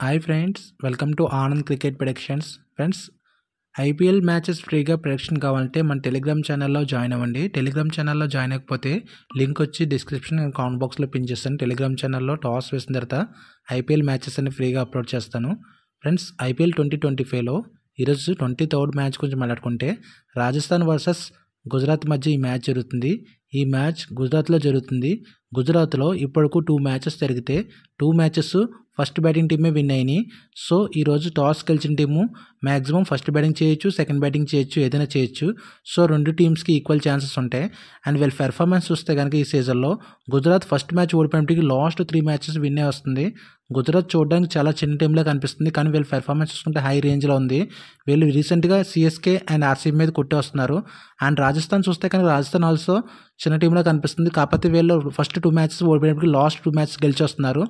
Hi friends, welcome to Anand cricket predictions. Friends, IPL matches ఫ్రీగా prediction కావాలంటే మన Telegram ఛానల్లో జాయిన్ అవ్వండి. టెలిగ్రామ్ ఛానల్లో జాయిన్ అవ్వకపోతే లింక్ వచ్చి డిస్క్రిప్షన్ అండ్ కామెంట్ బాక్స్లో పిన్ చేస్తాను. టెలిగ్రామ్ ఛానల్లో టాస్ వేసిన తర్వాత ఐపీఎల్ మ్యాచెస్ అన్ని ఫ్రీగా అప్లోడ్ చేస్తాను. ఫ్రెండ్స్, ఐపీఎల్ 2025లో ఈరోజు 23rd మ్యాచ్ గురించి మాట్లాడుకుంటే రాజస్థాన్ వర్సెస్ గుజరాత్ మధ్య ఈ మ్యాచ్ జరుగుతుంది. ఈ మ్యాచ్ గుజరాత్లో జరుగుతుంది. గుజరాత్లో ఇప్పటికు 2 మ్యాచెస్ జరిగితే 2 మ్యాచెస్ ఫస్ట్ బ్యాటింగ్ టీమే విన్ అయినాయి. సో ఈరోజు టాస్ గెలిచిన టీము మ్యాక్సిమం ఫస్ట్ బ్యాటింగ్ చేయొచ్చు, సెకండ్ బ్యాటింగ్ చేయొచ్చు, ఏదైనా చేయొచ్చు. సో రెండు టీమ్స్కి ఈక్వల్ ఛాన్సెస్ ఉంటాయి. అండ్ వీళ్ళ పెర్ఫార్మెన్స్ చూస్తే కనుక ఈ సీజన్లో గుజరాత్ ఫస్ట్ మ్యాచ్ ఓడిపోయినప్పటికీ లాస్ట్ 3 మ్యాచెస్ విన్నే వస్తుంది. గుజరాత్ చూడడానికి చాలా చిన్న టీంలా కనిపిస్తుంది, కానీ వీళ్ళ పెర్ఫార్మెన్స్ చూసుకుంటే హై రేంజ్లో ఉంది. వీళ్ళు రీసెంట్గా సిఎస్కే అండ్ ఆర్సీబీ మీద కొట్టి వస్తున్నారు. అండ్ రాజస్థాన్ చూస్తే కనుక రాజస్థాన్ ఆల్సో చిన్న టీంలో కనిపిస్తుంది. కాకపోతే వీళ్ళు ఫస్ట్ 2 మ్యాచెస్ ఓడిపోయినప్పటికీ లాస్ట్ 2 మ్యాచెస్ గెలిచి వస్తున్నారు.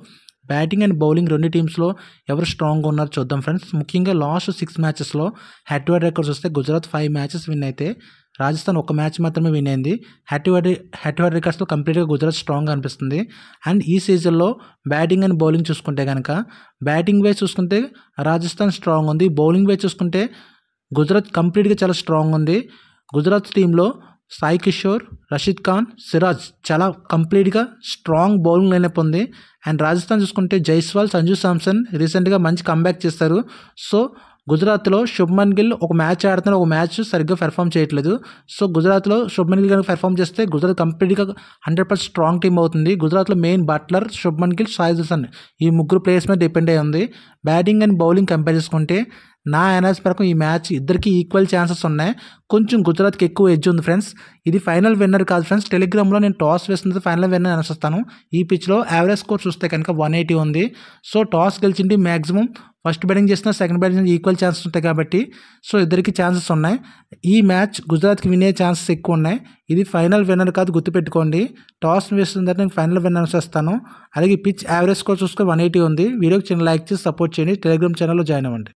బ్యాటింగ్ అండ్ బౌలింగ్ రెండు టీమ్స్లో ఎవరు స్ట్రాంగ్గా ఉన్నారో చూద్దాం ఫ్రెండ్స్. ముఖ్యంగా లాస్ట్ 6 మ్యాచెస్లో హెడ్ టు హెడ్ రికార్డ్స్ వస్తే గుజరాత్ 5 మ్యాచెస్ విన్ అయితే రాజస్థాన్ 1 మ్యాచ్ మాత్రమే విన్ అయింది. హెడ్ టు హెడ్ రికార్డ్స్లో కంప్లీట్గా గుజరాత్ స్ట్రాంగ్గా అనిపిస్తుంది. అండ్ ఈ సీజన్లో బ్యాటింగ్ అండ్ బౌలింగ్ చూసుకుంటే కనుక బ్యాటింగ్ వైజ్ చూసుకుంటే రాజస్థాన్ స్ట్రాంగ్ ఉంది. బౌలింగ్ వైజ్ చూసుకుంటే గుజరాత్ కంప్లీట్గా చాలా స్ట్రాంగ్ ఉంది. గుజరాత్ టీంలో సాయి కిషోర్, రషీద్ ఖాన్, సిరాజ్ చాలా కంప్లీట్గా స్ట్రాంగ్ బౌలింగ్ లైనప్ ఉంది. అండ్ రాజస్థాన్ చూసుకుంటే జైస్వాల్, సంజు శాంసన్ రీసెంట్గా మంచి కంబ్యాక్ చేస్తారు. సో గుజరాత్లో శుభ్మన్ గిల్ ఒక మ్యాచ్ ఆడుతున్నారు, ఒక మ్యాచ్ సరిగ్గా పెర్ఫామ్ చేయట్లేదు. సో గుజరాత్లో శుభ్మన్ గిల్ కనుక పెర్ఫామ్ చేస్తే గుజరాత్ కంప్లీట్గా 100% స్ట్రాంగ్ టీమ్ అవుతుంది. గుజరాత్లో మెయిన్ బట్లర్, శుభ్మన్ గిల్, సాయి సుదర్శన్ ఈ ముగ్గురు ప్లేయర్స్ మీద డిపెండ్ అయి ఉంది. బ్యాటింగ్ అండ్ బౌలింగ్ కంపేర్ చేసుకుంటే నా అనాలిసిస్ ప్రకారం ఈ మ్యాచ్ ఇద్దరికి ఈక్వల్ ఛాన్సెస్ ఉన్నాయి. కొంచెం గుజరాత్కి ఎక్కువ ఎడ్జ్ ఉంది ఫ్రెండ్స్. ఇది ఫైనల్ విన్నర్ కాదు ఫ్రెండ్స్. టెలిగ్రామ్లో నేను టాస్ వేస్తున్నది ఫైనల్ విన్నర్ అనుస్తాను. ఈ పిచ్లో యావరేజ్ స్కోర్ చూస్తే కనుక 180 ఉంది. సో టాస్ గెలిచింది మ్యాక్సిమం ఫస్ట్ బ్యాటింగ్ చేసిన సెకండ్ బ్యాటింగ్ ఈక్వల్ ఛాన్సెస్ ఉంటాయి కాబట్టి సో ఇద్దరికి ఛాన్సెస్ ఉన్నాయి. ఈ మ్యాచ్ గుజరాత్కి వినే ఛాన్సెస్ ఎక్కువ ఉన్నాయి. ఇది ఫైనల్ విన్నర్ కాదు, గుర్తుపెట్టుకోండి. టాస్ వేస్తున్న తర్వాత నేను ఫైనల్ విన్నర్ అనుస్తాను. అలాగే పిచ్ యావరేజ్ స్కోర్ చూసుకొని 180 ఉంది. వీడియోకి చిన్న లైక్ చేసి సపోర్ట్ చేయండి. టెలిగ్రామ్ ఛానల్లో జాయిన్ అవ్వండి.